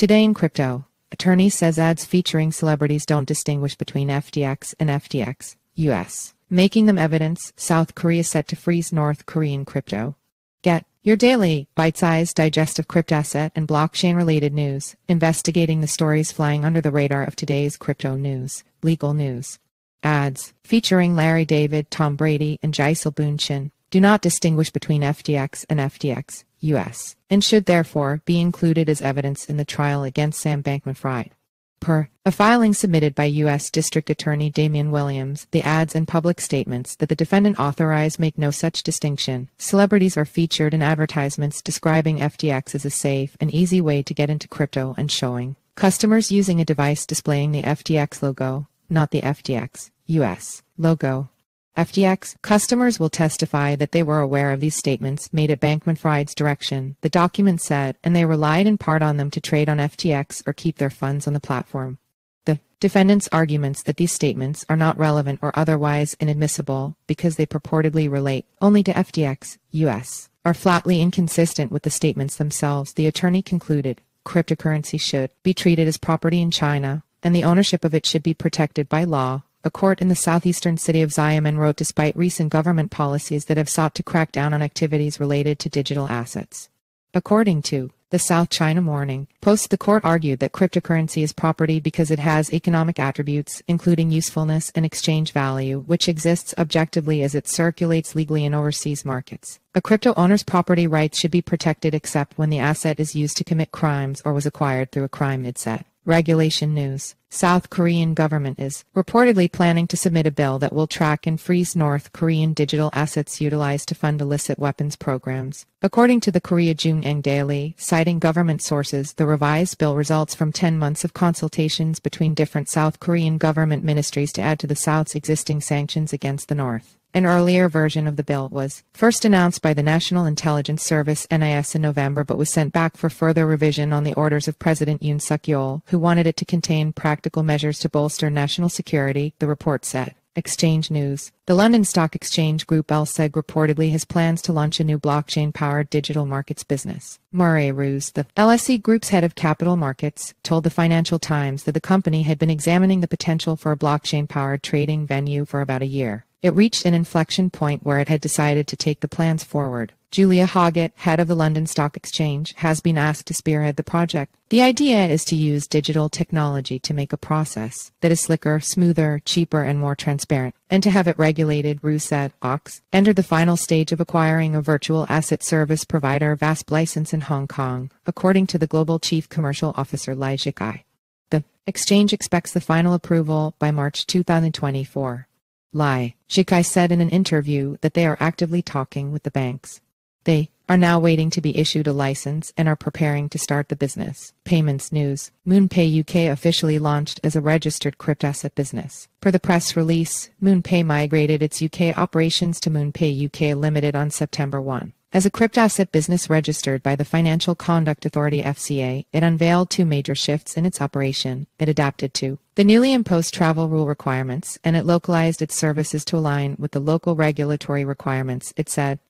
Today in crypto, attorney says ads featuring celebrities don't distinguish between FTX and FTX, US, making them evidence. South Korea set to freeze North Korean crypto. Get your daily, bite-sized digest of cryptoasset and blockchain-related news, investigating the stories flying under the radar of today's crypto news, legal news. Ads, featuring Larry David, Tom Brady, and Gisele Bündchen, do not distinguish between FTX and FTX, US, and should therefore be included as evidence in the trial against Sam Bankman-Fried. Per a filing submitted by U.S. District Attorney Damian Williams, the ads and public statements that the defendant authorized make no such distinction. Celebrities are featured in advertisements describing FTX as a safe and easy way to get into crypto and showing customers using a device displaying the FTX logo, not the FTX, U.S. logo. FTX customers will testify that they were aware of these statements made at Bankman-Fried's direction, the document said, and they relied in part on them to trade on FTX or keep their funds on the platform. The defendant's arguments that these statements are not relevant or otherwise inadmissible because they purportedly relate only to FTX, US, are flatly inconsistent with the statements themselves. The attorney concluded, cryptocurrency should be treated as property in China, and the ownership of it should be protected by law. A court in the southeastern city of Xiamen wrote despite recent government policies that have sought to crack down on activities related to digital assets. According to the South China Morning Post, the court argued that cryptocurrency is property because it has economic attributes, including usefulness and exchange value, which exists objectively as it circulates legally in overseas markets. A crypto owner's property rights should be protected except when the asset is used to commit crimes or was acquired through a crime, it said. Regulation news. South Korean government is reportedly planning to submit a bill that will track and freeze North Korean digital assets utilized to fund illicit weapons programs. According to the Korea Jungang Daily, citing government sources, the revised bill results from 10 months of consultations between different South Korean government ministries to add to the South's existing sanctions against the North. An earlier version of the bill was first announced by the National Intelligence Service (NIS) in November but was sent back for further revision on the orders of President Yoon Suk-yeol, who wanted it to contain practical measures to bolster national security, the report said. Exchange news. The London Stock Exchange Group LSEG reportedly has plans to launch a new blockchain-powered digital markets business. Murray Roos, the LSE Group's head of capital markets, told the Financial Times that the company had been examining the potential for a blockchain-powered trading venue for about a year. It reached an inflection point where it had decided to take the plans forward. Julia Hoggett, head of the London Stock Exchange, has been asked to spearhead the project. The idea is to use digital technology to make a process that is slicker, smoother, cheaper, and more transparent, and to have it regulated, Roos said. Ox entered the final stage of acquiring a virtual asset service provider VASP license in Hong Kong, according to the global chief commercial officer Lai Zhikai. The exchange expects the final approval by March 2024. Lai Zhikai said in an interview that they are actively talking with the banks. They are now waiting to be issued a license and are preparing to start the business. Payments news. MoonPay UK officially launched as a registered cryptoasset business. Per the press release, MoonPay migrated its UK operations to MoonPay UK Limited on September 1. As a cryptoasset business registered by the Financial Conduct Authority (FCA), it unveiled two major shifts in its operation. It adapted to the newly imposed travel rule requirements, and it localized its services to align with the local regulatory requirements, it said.